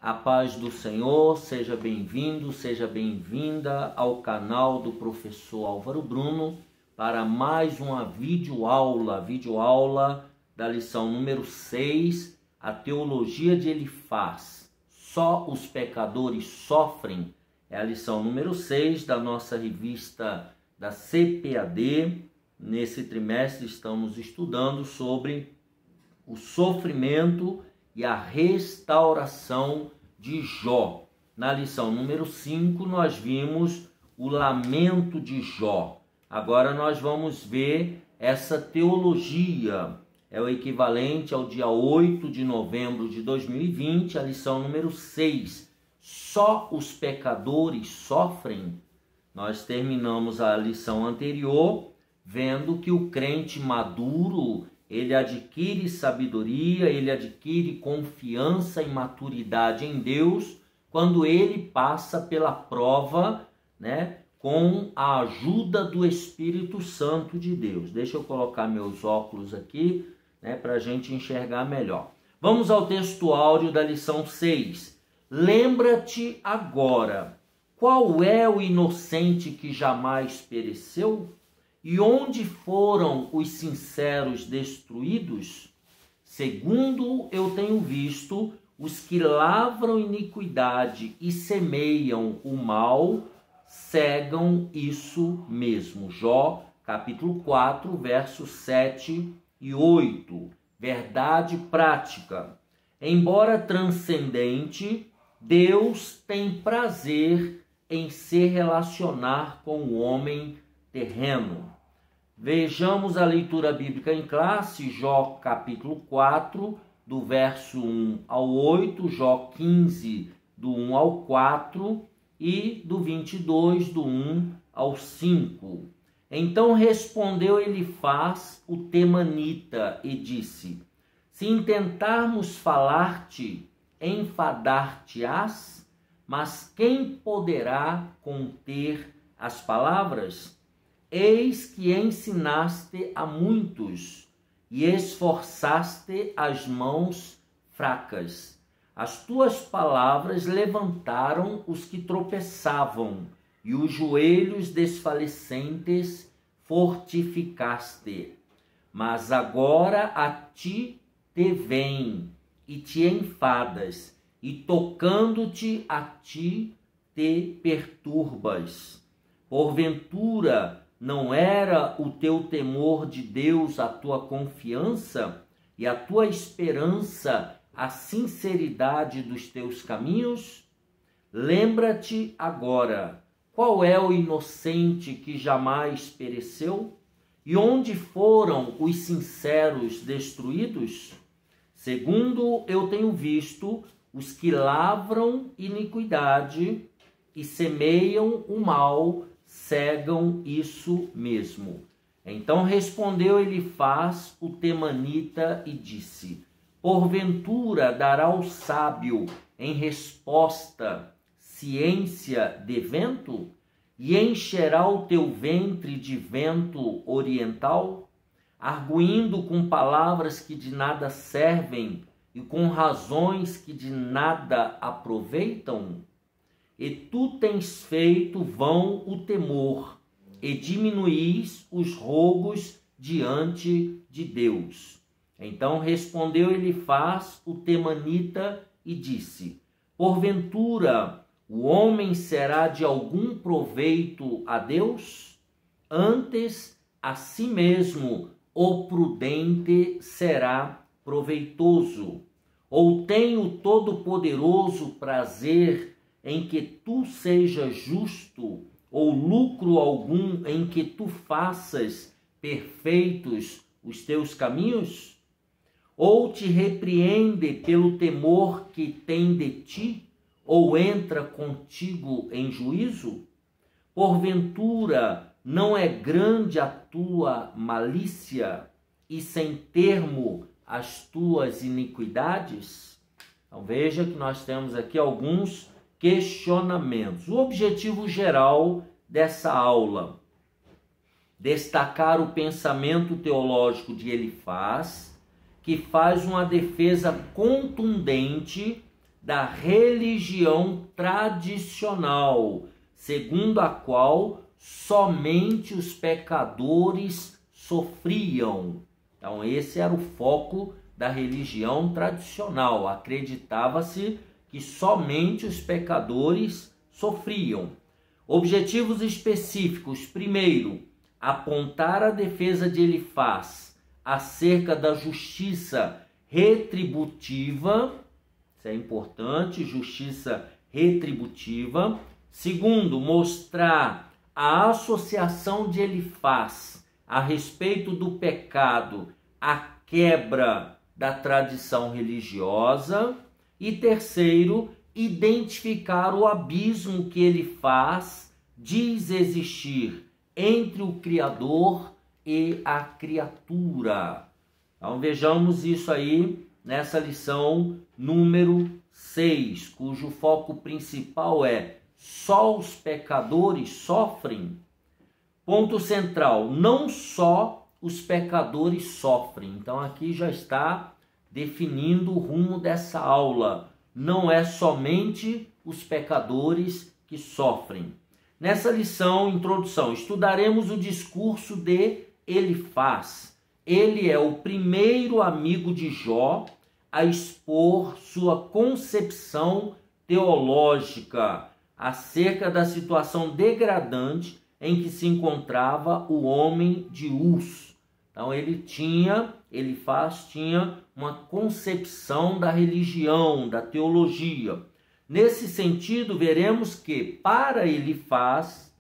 A paz do Senhor, seja bem-vindo, seja bem-vinda ao canal do professor Álvaro Bruno para mais uma videoaula da lição número 6, a teologia de Elifaz. Só os pecadores sofrem, é a lição número 6 da nossa revista da CPAD. Nesse trimestre estamos estudando sobre o sofrimento e a restauração de Jó. Na lição número 5, nós vimos o lamento de Jó. Agora nós vamos ver essa teologia. É o equivalente ao dia 8 de novembro de 2020, a lição número 6. Só os pecadores sofrem. Nós terminamos a lição anterior vendo que o crente maduro, ele adquire sabedoria, ele adquire confiança e maturidade em Deus quando ele passa pela prova, com a ajuda do Espírito Santo de Deus. Deixa eu colocar meus óculos aqui, para a gente enxergar melhor. Vamos ao texto áudio da lição 6. Lembra-te agora, qual é o inocente que jamais pereceu? E onde foram os sinceros destruídos? Segundo eu tenho visto, os que lavram iniquidade e semeiam o mal, cegam isso mesmo. Jó, capítulo 4, versos 7 e 8. Verdade prática. Embora transcendente, Deus tem prazer em se relacionar com o homem terreno. Vejamos a leitura bíblica em classe, Jó capítulo 4, do verso 1 ao 8, Jó 15, do 1 ao 4 e do 22, do 1 ao 5. Então respondeu Elifaz, o temanita, e disse: se intentarmos falar-te, enfadar-te-ás, mas quem poderá conter as palavras? Eis que ensinaste a muitos e esforçaste as mãos fracas. As tuas palavras levantaram os que tropeçavam, e os joelhos desfalecentes fortificaste. Mas agora a ti te vem, e te enfadas, e tocando-te a ti te perturbas. Porventura, não era o teu temor de Deus a tua confiança e a tua esperança a sinceridade dos teus caminhos? Lembra-te agora, qual é o inocente que jamais pereceu? E onde foram os sinceros destruídos? Segundo eu tenho visto, os que lavram iniquidade e semeiam o mal, cegam isso mesmo. Então respondeu Elifaz, o temanita, e disse: porventura dará o sábio em resposta ciência de vento? E encherá o teu ventre de vento oriental? Arguindo com palavras que de nada servem e com razões que de nada aproveitam? E tu tens feito vão o temor, e diminuís os rogos diante de Deus. Então respondeu Elifaz, o temanita, e disse: porventura o homem será de algum proveito a Deus? Antes a si mesmo o prudente será proveitoso. Ou tem o Todo-Poderoso prazer em que tu sejas justo, ou lucro algum em que tu faças perfeitos os teus caminhos? Ou te repreende pelo temor que tem de ti, ou entra contigo em juízo? Porventura não é grande a tua malícia e sem termo as tuas iniquidades? Então veja que nós temos aqui alguns questionamentos. O objetivo geral dessa aula: destacar o pensamento teológico de Elifaz, que faz uma defesa contundente da religião tradicional, segundo a qual somente os pecadores sofriam. Então, esse era o foco da religião tradicional. Acreditava-se que somente os pecadores sofriam. Objetivos específicos. Primeiro, apontar a defesa de Elifaz acerca da justiça retributiva. Isso é importante, justiça retributiva. Segundo, mostrar a associação de Elifaz a respeito do pecado, a quebra da tradição religiosa. E terceiro, identificar o abismo que Elifaz diz existir entre o Criador e a criatura. Então vejamos isso aí nessa lição número 6, cujo foco principal é: só os pecadores sofrem? Ponto central: não só os pecadores sofrem. Então aqui já está definindo o rumo dessa aula. Não é somente os pecadores que sofrem. Nessa lição, introdução, estudaremos o discurso de Elifaz. Ele é o primeiro amigo de Jó a expor sua concepção teológica acerca da situação degradante em que se encontrava o homem de Uz. Então Elifaz tinha uma concepção da religião, da teologia. Nesse sentido, veremos que para Elifaz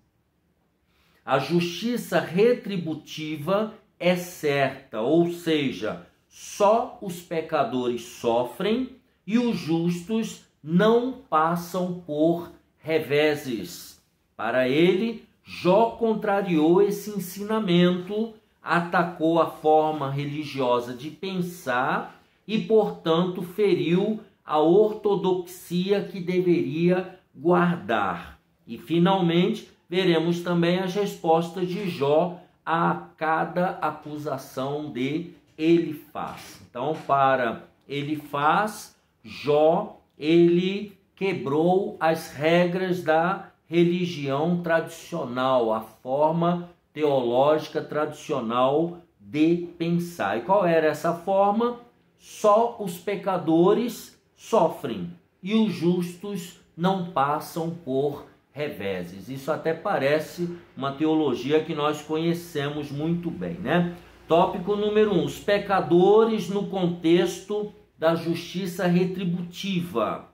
a justiça retributiva é certa, ou seja, só os pecadores sofrem e os justos não passam por reveses. Para ele, Jó contrariou esse ensinamento, atacou a forma religiosa de pensar e, portanto, feriu a ortodoxia que deveria guardar. E, finalmente, veremos também as respostas de Jó a cada acusação de Elifaz. Então, para Elifaz, Jó, ele quebrou as regras da religião tradicional, a forma teológica tradicional de pensar. E qual era essa forma? Só os pecadores sofrem e os justos não passam por reveses. Isso até parece uma teologia que nós conhecemos muito bem, né? Tópico número 1, os pecadores no contexto da justiça retributiva.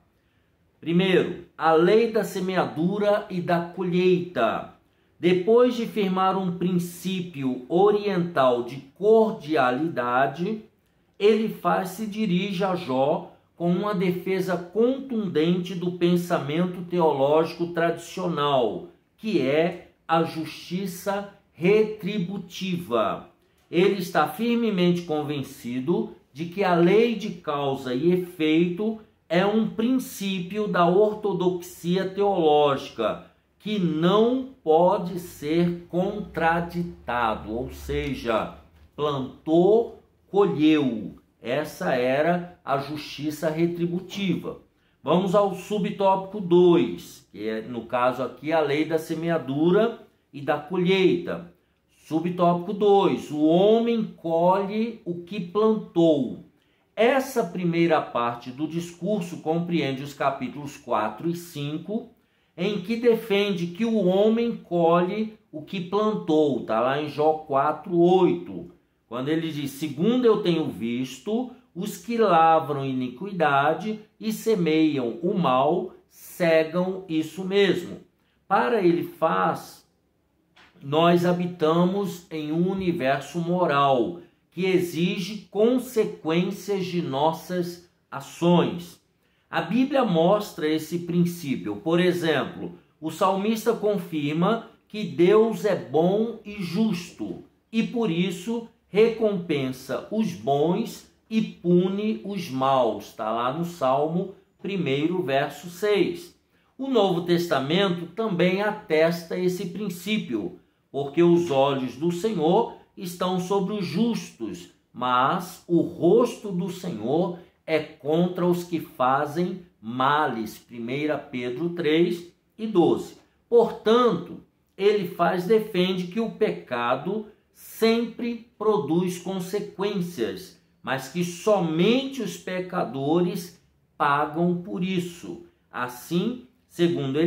Primeiro, a lei da semeadura e da colheita. Depois de firmar um princípio oriental de cordialidade, Elifaz se dirige a Jó com uma defesa contundente do pensamento teológico tradicional, que é a justiça retributiva. Ele está firmemente convencido de que a lei de causa e efeito é um princípio da ortodoxia teológica que não pode ser contraditado, ou seja, plantou, colheu. Essa era a justiça retributiva. Vamos ao subtópico 2, que é, no caso aqui, a lei da semeadura e da colheita. Subtópico 2, o homem colhe o que plantou. Essa primeira parte do discurso compreende os capítulos 4 e 5, em que defende que o homem colhe o que plantou. Está lá em Jó 4:8. Quando ele diz: segundo eu tenho visto, os que lavram iniquidade e semeiam o mal, cegam isso mesmo. Para Elifaz, nós habitamos em um universo moral que exige consequências de nossas ações. A Bíblia mostra esse princípio. Por exemplo, o salmista confirma que Deus é bom e justo e, por isso, recompensa os bons e pune os maus. Está lá no Salmo 1, verso 6. O Novo Testamento também atesta esse princípio, porque os olhos do Senhor estão sobre os justos, mas o rosto do Senhor é contra os que fazem males, 1 Pedro 3 e 12. Portanto, defende que o pecado sempre produz consequências, mas que somente os pecadores pagam por isso. Assim, segundo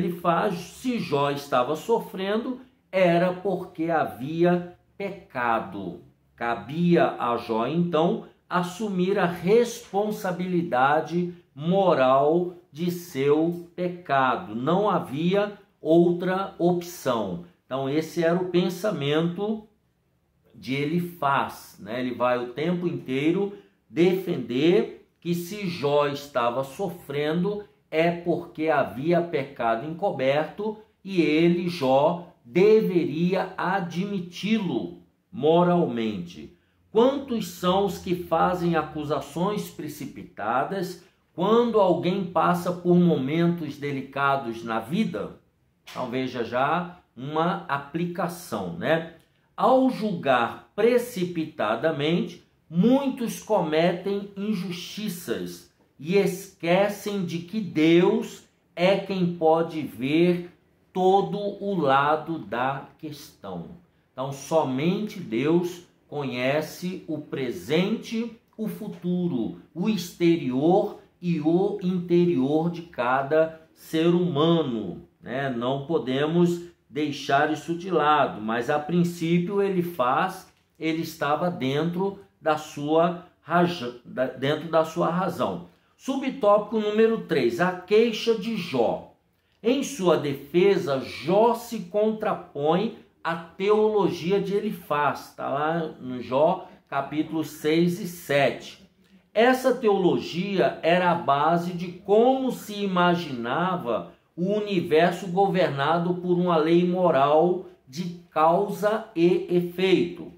se Jó estava sofrendo, era porque havia pecado. Cabia a Jó, então, assumir a responsabilidade moral de seu pecado. Não havia outra opção. Então, esse era o pensamento de Elifaz, né? Ele vai o tempo inteiro defender que se Jó estava sofrendo é porque havia pecado encoberto e ele, Jó, deveria admiti-lo moralmente. Quantos são os que fazem acusações precipitadas quando alguém passa por momentos delicados na vida? Então veja já uma aplicação, né? Ao julgar precipitadamente, muitos cometem injustiças e esquecem de que Deus é quem pode ver todo o lado da questão. Então, somente Deus conhece o presente, o futuro, o exterior e o interior de cada ser humano, né? Não podemos deixar isso de lado, mas a princípio ele estava dentro da sua razão. Subtópico número 3, a queixa de Jó. Em sua defesa, Jó se contrapõe à teologia de Elifaz, está lá no Jó, capítulos 6 e 7. Essa teologia era a base de como se imaginava o universo governado por uma lei moral de causa e efeito.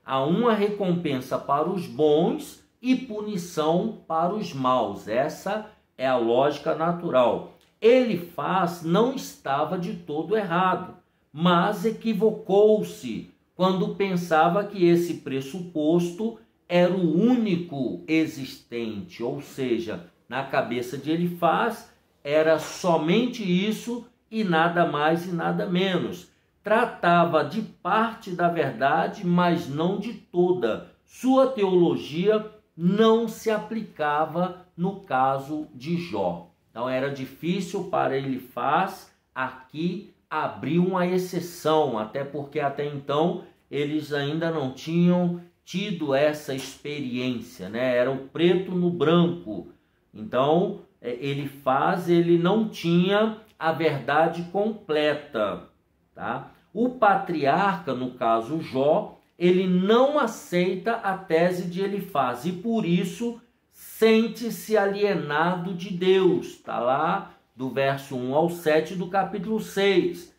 Há uma recompensa para os bons e punição para os maus. Essa é a lógica natural. Elifaz não estava de todo errado, mas equivocou-se quando pensava que esse pressuposto era o único existente, ou seja, na cabeça de Elifaz era somente isso e nada mais e nada menos. Tratava de parte da verdade, mas não de toda. Sua teologia não se aplicava no caso de Jó. Então era difícil para Elifaz aqui abrir uma exceção, até porque até então eles ainda não tinham tido essa experiência, né? Era o preto no branco. Então ele não tinha a verdade completa, tá? O patriarca, no caso Jó, ele não aceita a tese de Elifaz e por isso sente-se alienado de Deus. Está lá do verso 1 ao 7 do capítulo 6.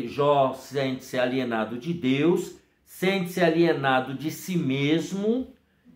Jó sente-se alienado de Deus, sente-se alienado de si mesmo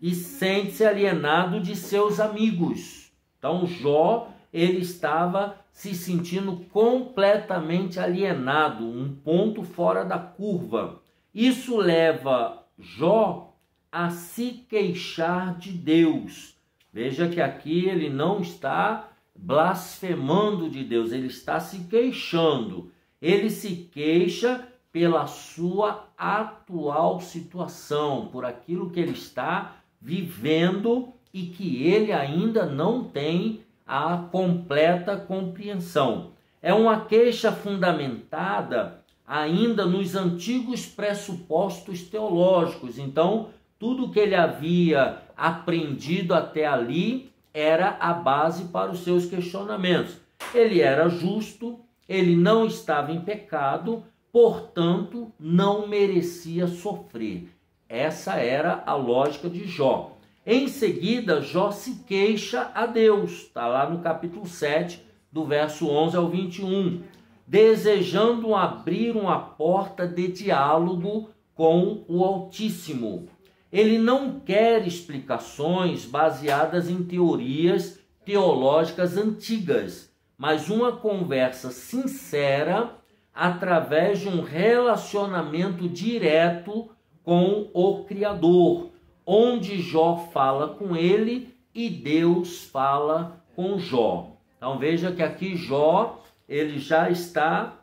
e sente-se alienado de seus amigos. Então Jó, ele estava se sentindo completamente alienado, um ponto fora da curva. Isso leva Jó a se queixar de Deus. Veja que aqui ele não está blasfemando de Deus, ele está se queixando. Ele se queixa pela sua atual situação, por aquilo que ele está vivendo e que ele ainda não tem a completa compreensão. É uma queixa fundamentada ainda nos antigos pressupostos teológicos. Então, tudo que ele havia aprendido até ali era a base para os seus questionamentos. Ele era justo, ele não estava em pecado, portanto, não merecia sofrer. Essa era a lógica de Jó. Em seguida, Jó se queixa a Deus. Está lá no capítulo 7, do verso 11 ao 21. Desejando abrir uma porta de diálogo com o Altíssimo. Ele não quer explicações baseadas em teorias teológicas antigas, mas uma conversa sincera através de um relacionamento direto com o Criador, onde Jó fala com ele e Deus fala com Jó. Então veja que aqui Jó, ele já está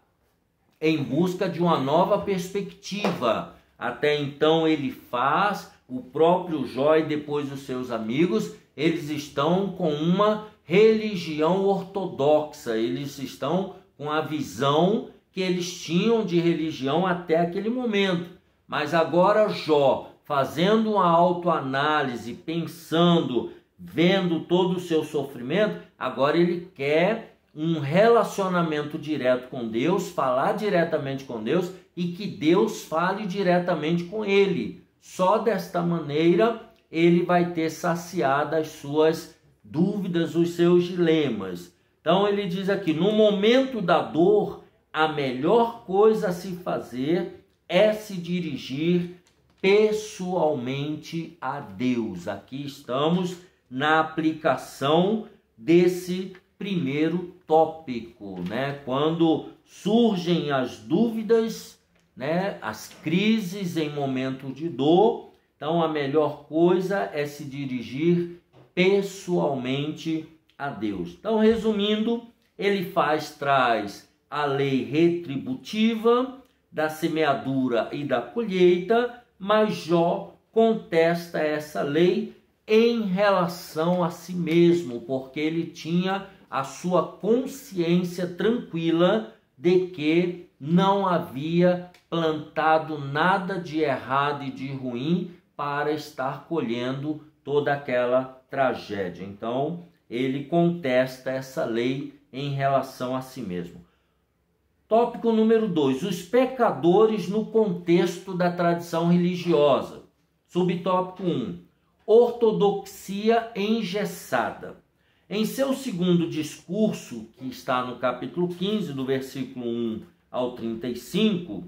em busca de uma nova perspectiva. Até então ele faz, o próprio Jó e depois os seus amigos, eles estão com uma religião ortodoxa, eles estão com a visão que eles tinham de religião até aquele momento. Mas agora Jó, fazendo uma autoanálise, pensando, vendo todo o seu sofrimento, agora ele quer um relacionamento direto com Deus, falar diretamente com Deus e que Deus fale diretamente com ele. Só desta maneira ele vai ter saciado as suas dúvidas, os seus dilemas. Então ele diz aqui, no momento da dor, a melhor coisa a se fazer é se dirigir pessoalmente a Deus. Aqui estamos na aplicação desse primeiro tópico, né? Quando surgem as dúvidas, né? As crises em momento de dor, então a melhor coisa é se dirigir pessoalmente a Deus. Então, resumindo, ele traz a lei retributiva da semeadura e da colheita, mas Jó contesta essa lei em relação a si mesmo, porque ele tinha a sua consciência tranquila de que não havia plantado nada de errado e de ruim para estar colhendo toda aquela tragédia. Então, ele contesta essa lei em relação a si mesmo. Tópico número 2, os pecadores no contexto da tradição religiosa. Subtópico 1, ortodoxia engessada. Em seu segundo discurso, que está no capítulo 15, do versículo 1 ao 35,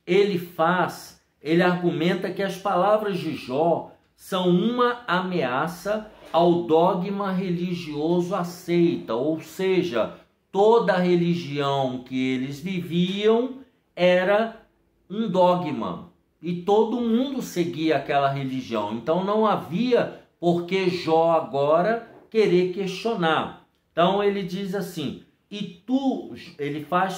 ele argumenta que as palavras de Jó são uma ameaça ao dogma religioso aceita, ou seja, toda a religião que eles viviam era um dogma e todo mundo seguia aquela religião. Então não havia por que Jó agora querer questionar. Então ele diz assim,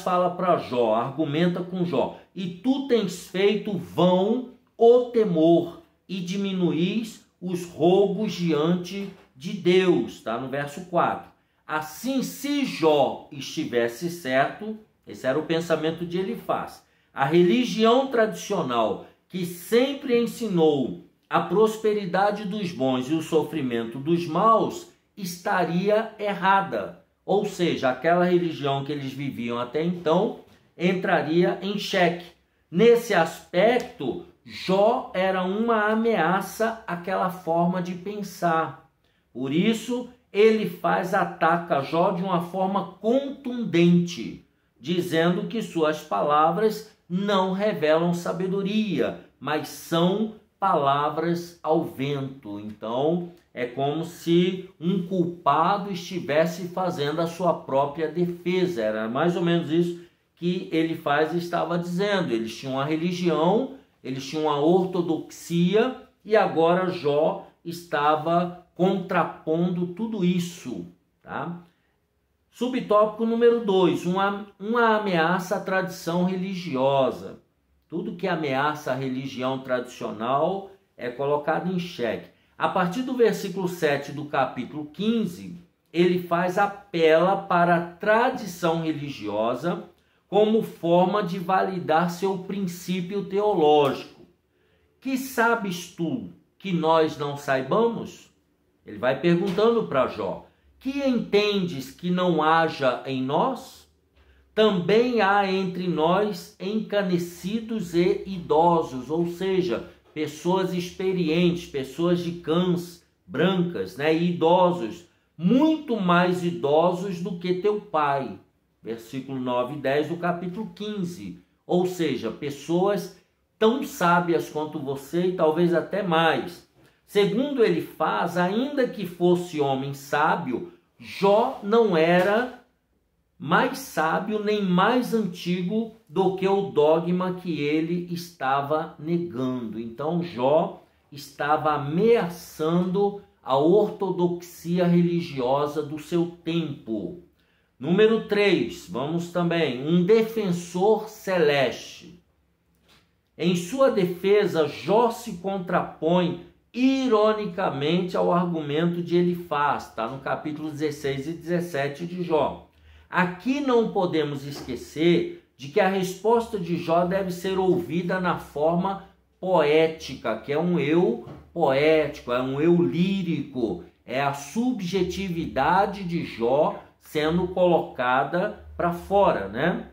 fala para Jó, argumenta com Jó, e tu tens feito vão o temor e diminuís os rogos diante de Deus, está no verso 4. Assim, se Jó estivesse certo, esse era o pensamento de Elifaz, a religião tradicional que sempre ensinou a prosperidade dos bons e o sofrimento dos maus estaria errada. Ou seja, aquela religião que eles viviam até então entraria em xeque. Nesse aspecto, Jó era uma ameaça àquela forma de pensar. Por isso, ataca Jó de uma forma contundente, dizendo que suas palavras não revelam sabedoria, mas são palavras ao vento. Então, é como se um culpado estivesse fazendo a sua própria defesa. Era mais ou menos isso que estava dizendo. Eles tinham uma religião, eles tinham uma ortodoxia, e agora Jó estava contrapondo tudo isso, tá? Subtópico número 2, uma ameaça à tradição religiosa. Tudo que ameaça a religião tradicional é colocado em xeque. A partir do versículo 7 do capítulo 15, apela para a tradição religiosa como forma de validar seu princípio teológico. Que sabes tu que nós não saibamos? Ele vai perguntando para Jó. Que entendes que não haja em nós? Também há entre nós encanecidos e idosos, ou seja, pessoas experientes, pessoas de cãs brancas, né? E idosos, muito mais idosos do que teu pai. Versículo 9 e 10 do capítulo 15. Ou seja, pessoas tão sábias quanto você e talvez até mais. Segundo Elifaz, ainda que fosse homem sábio, Jó não era mais sábio nem mais antigo do que o dogma que ele estava negando. Então Jó estava ameaçando a ortodoxia religiosa do seu tempo. Número 3, vamos também, um defensor celeste. Em sua defesa, Jó se contrapõe ironicamente ao argumento de Elifaz, está no capítulo 16 e 17 de Jó. Aqui não podemos esquecer de que a resposta de Jó deve ser ouvida na forma poética, que é um eu poético, é um eu lírico, é a subjetividade de Jó sendo colocada para fora, né?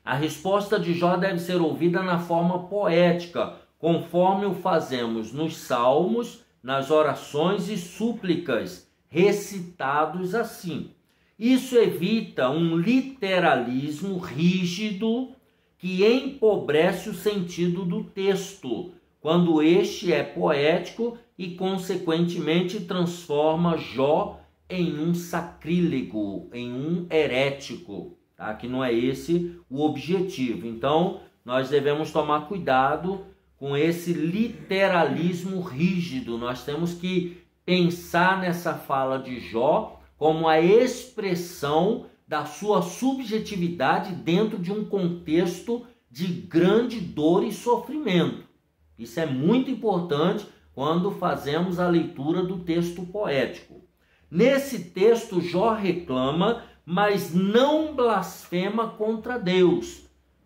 A resposta de Jó deve ser ouvida na forma poética, conforme o fazemos nos salmos, nas orações e súplicas, recitados assim. Isso evita um literalismo rígido que empobrece o sentido do texto, quando este é poético e, consequentemente, transforma Jó em um sacrílego, em um herético, tá? Que não é esse o objetivo. Então, nós devemos tomar cuidado com esse literalismo rígido. Nós temos que pensar nessa fala de Jó como a expressão da sua subjetividade dentro de um contexto de grande dor e sofrimento. Isso é muito importante quando fazemos a leitura do texto poético. Nesse texto, Jó reclama, mas não blasfema contra Deus.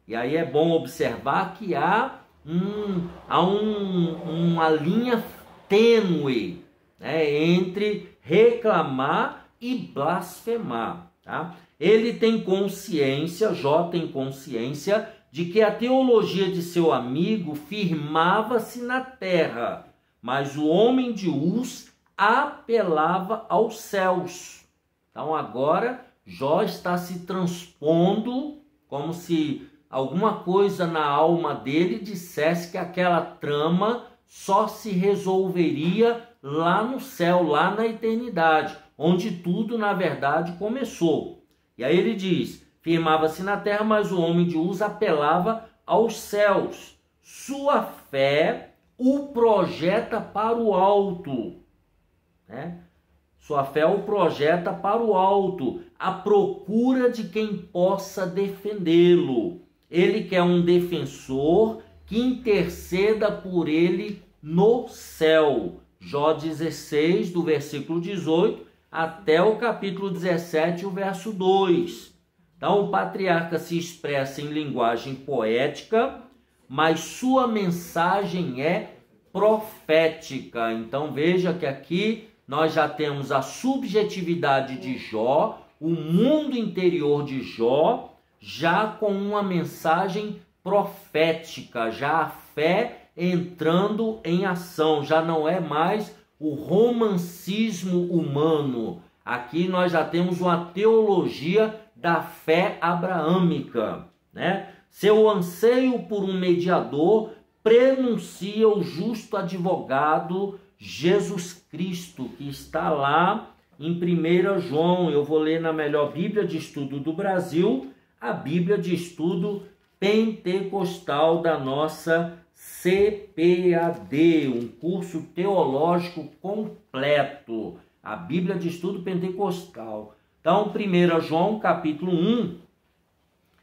E aí é bom observar que há uma linha tênue, né, entre reclamar e blasfemar. Tá? Ele tem consciência, Jó tem consciência, de que a teologia de seu amigo firmava-se na terra, mas o homem de Uz apelava aos céus. Então agora Jó está se transpondo, como se alguma coisa na alma dele dissesse que aquela trama só se resolveria lá no céu, lá na eternidade, onde tudo, na verdade, começou. E aí ele diz, firmava-se na terra, mas o homem de Uz apelava aos céus. Sua fé o projeta para o alto, né? Sua fé o projeta para o alto, à procura de quem possa defendê-lo. Ele quer um defensor que interceda por ele no céu. Jó 16, do versículo 18 até o capítulo 17, o verso 2. Então o patriarca se expressa em linguagem poética, mas sua mensagem é profética. Então veja que aqui nós já temos a subjetividade de Jó, o mundo interior de Jó, já com uma mensagem profética, já a fé entrando em ação, já não é mais o romancismo humano. Aqui nós já temos uma teologia da fé abraâmica, né? Seu anseio por um mediador prenuncia o justo advogado Jesus Cristo, que está lá em 1 João. Eu vou ler na melhor Bíblia de Estudo do Brasil, a Bíblia de Estudo Pentecostal da nossa CPAD, um curso teológico completo, a Bíblia de Estudo Pentecostal. Então, 1 João, capítulo 1,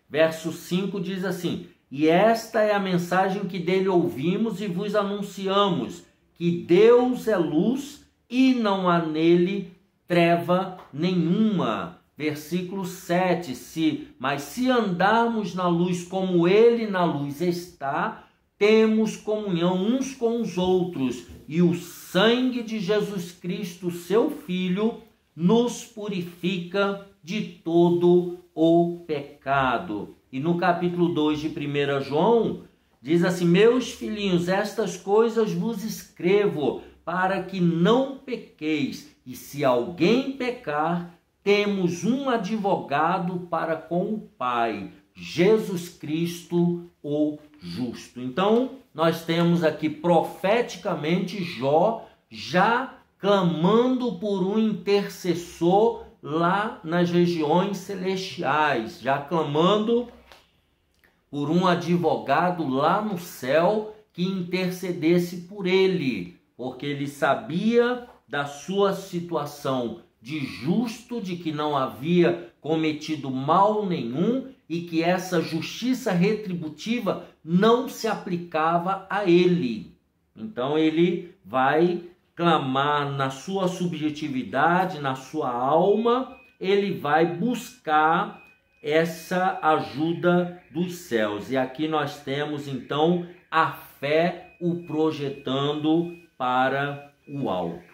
verso 5, diz assim: e esta é a mensagem que dele ouvimos e vos anunciamos, que Deus é luz e não há nele treva nenhuma. Versículo 7, mas se andarmos na luz como ele na luz está, temos comunhão uns com os outros, e o sangue de Jesus Cristo, seu Filho, nos purifica de todo o pecado. E no capítulo 2 de 1 João, diz assim: meus filhinhos, estas coisas vos escrevo, para que não pequeis, e se alguém pecar, temos um advogado para com o Pai, Jesus Cristo, o justo. Então, nós temos aqui profeticamente Jó já clamando por um intercessor lá nas regiões celestiais, já clamando por um advogado lá no céu que intercedesse por ele, porque ele sabia da sua situação de justo, de que não havia cometido mal nenhum e que essa justiça retributiva não se aplicava a ele. Então ele vai clamar na sua subjetividade, na sua alma, ele vai buscar essa ajuda dos céus. E aqui nós temos então a fé o projetando para o alto.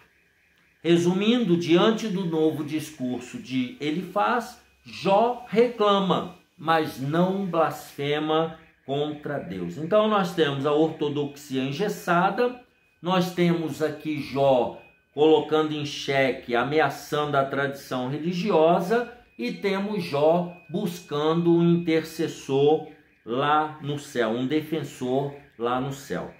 Resumindo, diante do novo discurso de Elifaz, Jó reclama, mas não blasfema contra Deus. Então nós temos a ortodoxia engessada, nós temos aqui Jó colocando em xeque, ameaçando a tradição religiosa, e temos Jó buscando um intercessor lá no céu, um defensor lá no céu.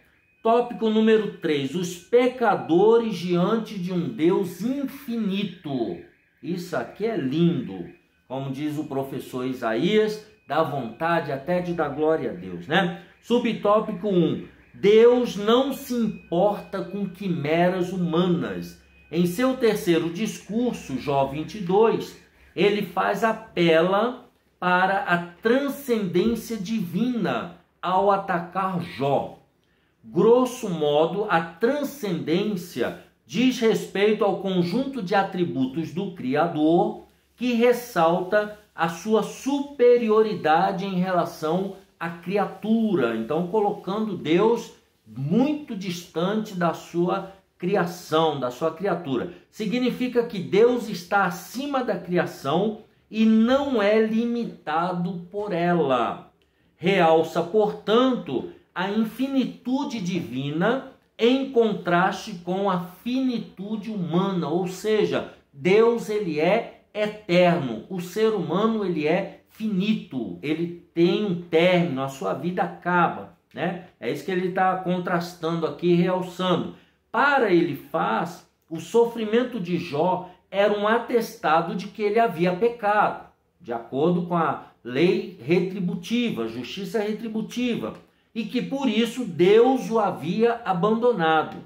Tópico número 3, os pecadores diante de um Deus infinito. Isso aqui é lindo. Como diz o professor Isaías, dá vontade até de dar glória a Deus, né? Subtópico 1, Deus não se importa com quimeras humanas. Em seu terceiro discurso, Jó 22, ele apela para a transcendência divina ao atacar Jó. Grosso modo, a transcendência diz respeito ao conjunto de atributos do Criador que ressalta a sua superioridade em relação à criatura. Então, colocando Deus muito distante da sua criação, da sua criatura. Significa que Deus está acima da criação e não é limitado por ela. Realça, portanto, a infinitude divina em contraste com a finitude humana, ou seja, Deus ele é eterno, o ser humano ele é finito, ele tem um término, a sua vida acaba, né? É isso que ele está contrastando aqui, realçando. Para Elifaz, o sofrimento de Jó era um atestado de que ele havia pecado, de acordo com a lei retributiva, justiça retributiva, e que por isso Deus o havia abandonado.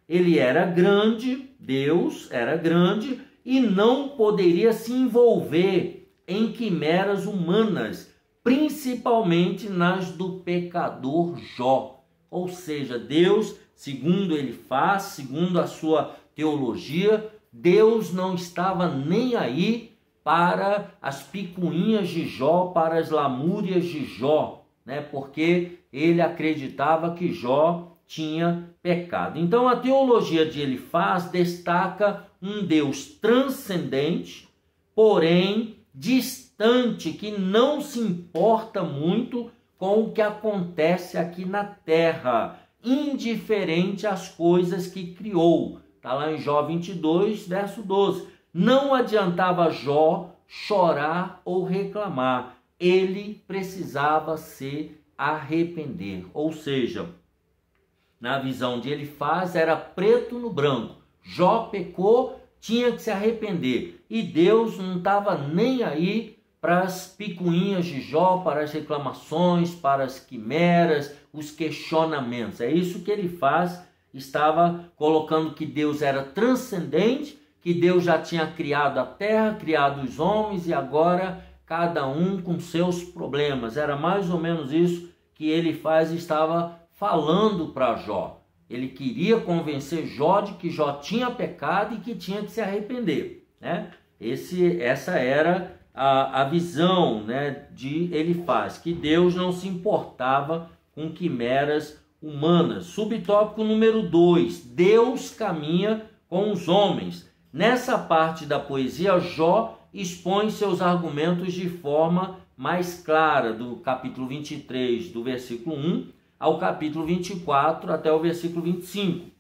Ele era grande, Deus era grande, e não poderia se envolver em quimeras humanas, principalmente nas do pecador Jó. Ou seja, Deus, segundo Elifaz, segundo a sua teologia, Deus não estava nem aí para as picuinhas de Jó, para as lamúrias de Jó, né? Porque ele acreditava que Jó tinha pecado. Então a teologia de Elifaz destaca um Deus transcendente, porém distante, que não se importa muito com o que acontece aqui na terra, indiferente às coisas que criou. Está lá em Jó 22, verso 12. Não adiantava Jó chorar ou reclamar, ele precisava se arrepender. Ou seja, na visão de Elifaz era preto no branco. Jó pecou, tinha que se arrepender. E Deus não estava nem aí para as picuinhas de Jó, para as reclamações, para as quimeras, os questionamentos. É isso que Elifaz estava colocando, que Deus era transcendente, que Deus já tinha criado a terra, criado os homens e agora cada um com seus problemas. Era mais ou menos isso que Elifaz estava falando para Jó. Ele queria convencer Jó de que Jó tinha pecado e que tinha que se arrepender, né? Essa era a visão, né, de Elifaz, que Deus não se importava com quimeras humanas. Subtópico número 2, Deus caminha com os homens. Nessa parte da poesia, Jó expõe seus argumentos de forma mais clara, do capítulo 23, do versículo 1 ao capítulo 24 até o versículo 25.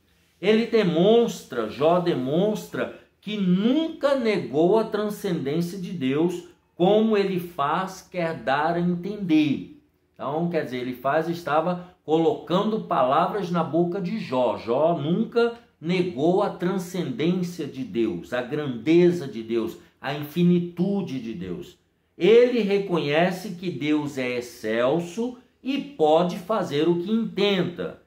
Jó demonstra que nunca negou a transcendência de Deus, como Elifaz quer dar a entender. Então, quer dizer, Elifaz estava colocando palavras na boca de Jó. Jó nunca negou a transcendência de Deus, a grandeza de Deus, a infinitude de Deus. Ele reconhece que Deus é excelso e pode fazer o que intenta.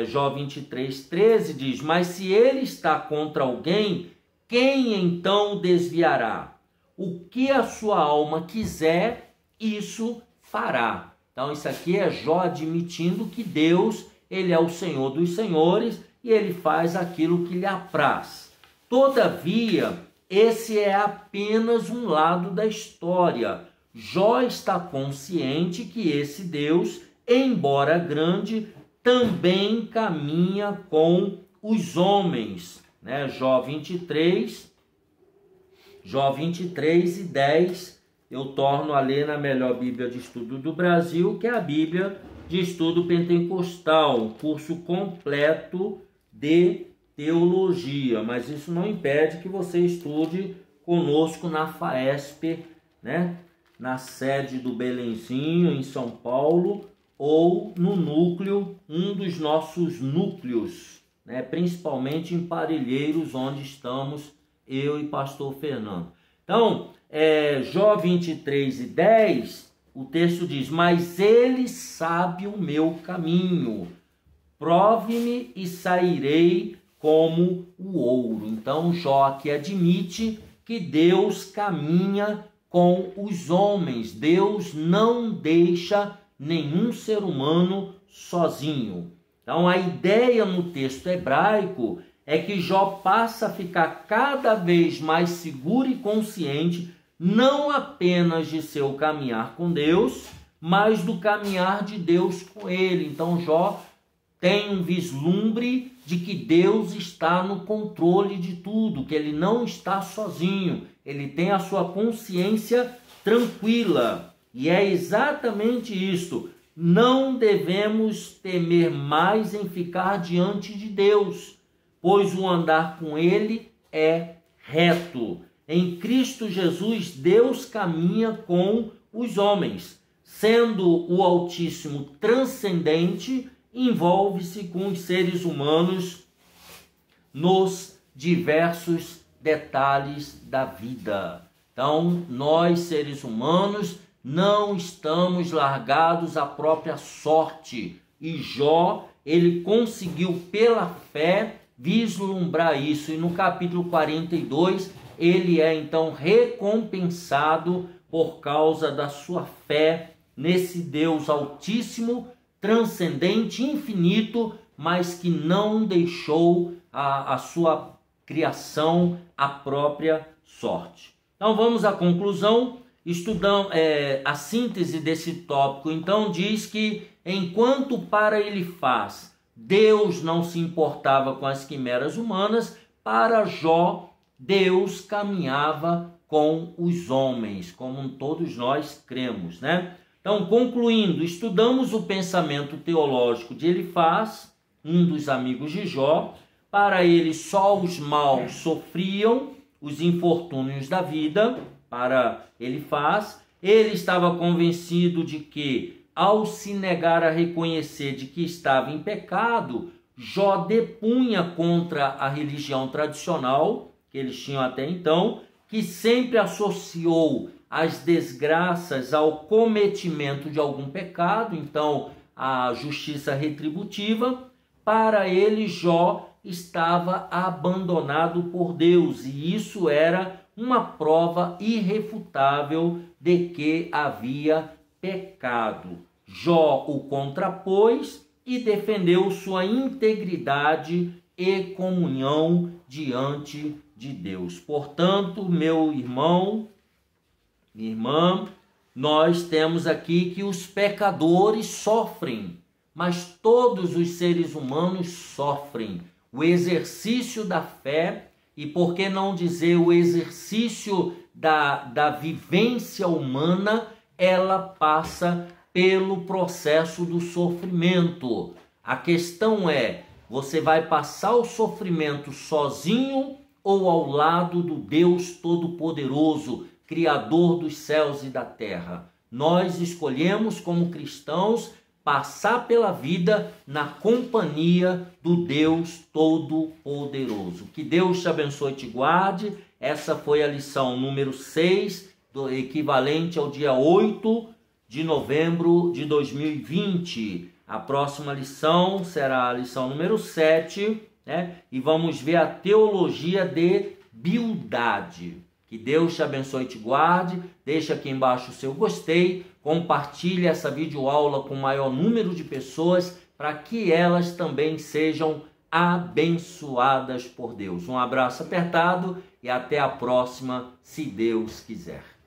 Jó 23:13 diz: mas se ele está contra alguém, quem então o desviará? O que a sua alma quiser, isso fará. Então isso aqui é Jó admitindo que Deus, ele é o Senhor dos senhores e ele faz aquilo que lhe apraz. Todavia, esse é apenas um lado da história. Jó está consciente que esse Deus, embora grande, também caminha com os homens. Jó 23:10, eu torno a ler na melhor Bíblia de Estudo do Brasil, que é a Bíblia de Estudo Pentecostal, um curso completo de teologia, mas isso não impede que você estude conosco na FAESP, na sede do Belenzinho, em São Paulo, ou no núcleo, um dos nossos núcleos, principalmente em Parelheiros, onde estamos eu e pastor Fernando. Então, Jó 23:10, o texto diz: mas ele sabe o meu caminho, prove-me e sairei como o ouro. Então Jó aqui admite que Deus caminha com os homens. Deus não deixa nenhum ser humano sozinho. Então a ideia no texto hebraico é que Jó passa a ficar cada vez mais seguro e consciente, não apenas de seu caminhar com Deus, mas do caminhar de Deus com ele. Então Jó tem um vislumbre de que Deus está no controle de tudo, que ele não está sozinho, ele tem a sua consciência tranquila. E é exatamente isso. Não devemos temer mais em ficar diante de Deus, pois o andar com ele é reto. Em Cristo Jesus, Deus caminha com os homens. Sendo o Altíssimo transcendente, envolve-se com os seres humanos nos diversos detalhes da vida. Então, nós, seres humanos, não estamos largados à própria sorte. E Jó, ele conseguiu pela fé vislumbrar isso. E no capítulo 42, ele é então recompensado por causa da sua fé nesse Deus Altíssimo, transcendente, infinito, mas que não deixou a sua criação à própria sorte. Então vamos à conclusão. Estudamos a síntese desse tópico. Então diz que enquanto para Elifaz Deus não se importava com as quimeras humanas, para Jó Deus caminhava com os homens, como todos nós cremos, Então, concluindo, estudamos o pensamento teológico de Elifaz, um dos amigos de Jó. Para ele só os maus sofriam os infortúnios da vida. Para Elifaz, ele estava convencido de que, ao se negar a reconhecer de que estava em pecado, Jó depunha contra a religião tradicional que eles tinham até então, que sempre associou as desgraças ao cometimento de algum pecado, então a justiça retributiva. Para ele, Jó estava abandonado por Deus, e isso era uma prova irrefutável de que havia pecado. Jó o contrapôs e defendeu sua integridade e comunhão diante de Deus. Portanto, meu irmão, minha irmã, nós temos aqui que os pecadores sofrem, mas todos os seres humanos sofrem. O exercício da fé, e por que não dizer o exercício da vivência humana, ela passa pelo processo do sofrimento. A questão é, você vai passar o sofrimento sozinho ou ao lado do Deus Todo-Poderoso, Criador dos céus e da terra? Nós escolhemos, como cristãos, passar pela vida na companhia do Deus Todo-Poderoso. Que Deus te abençoe e te guarde. Essa foi a lição número 6, equivalente ao dia 8 de novembro de 2020. A próxima lição será a lição número 7, né? E vamos ver a teologia de Bildade. Que Deus te abençoe e te guarde. Deixa aqui embaixo o seu gostei. Compartilhe essa videoaula com o maior número de pessoas para que elas também sejam abençoadas por Deus. Um abraço apertado e até a próxima, se Deus quiser.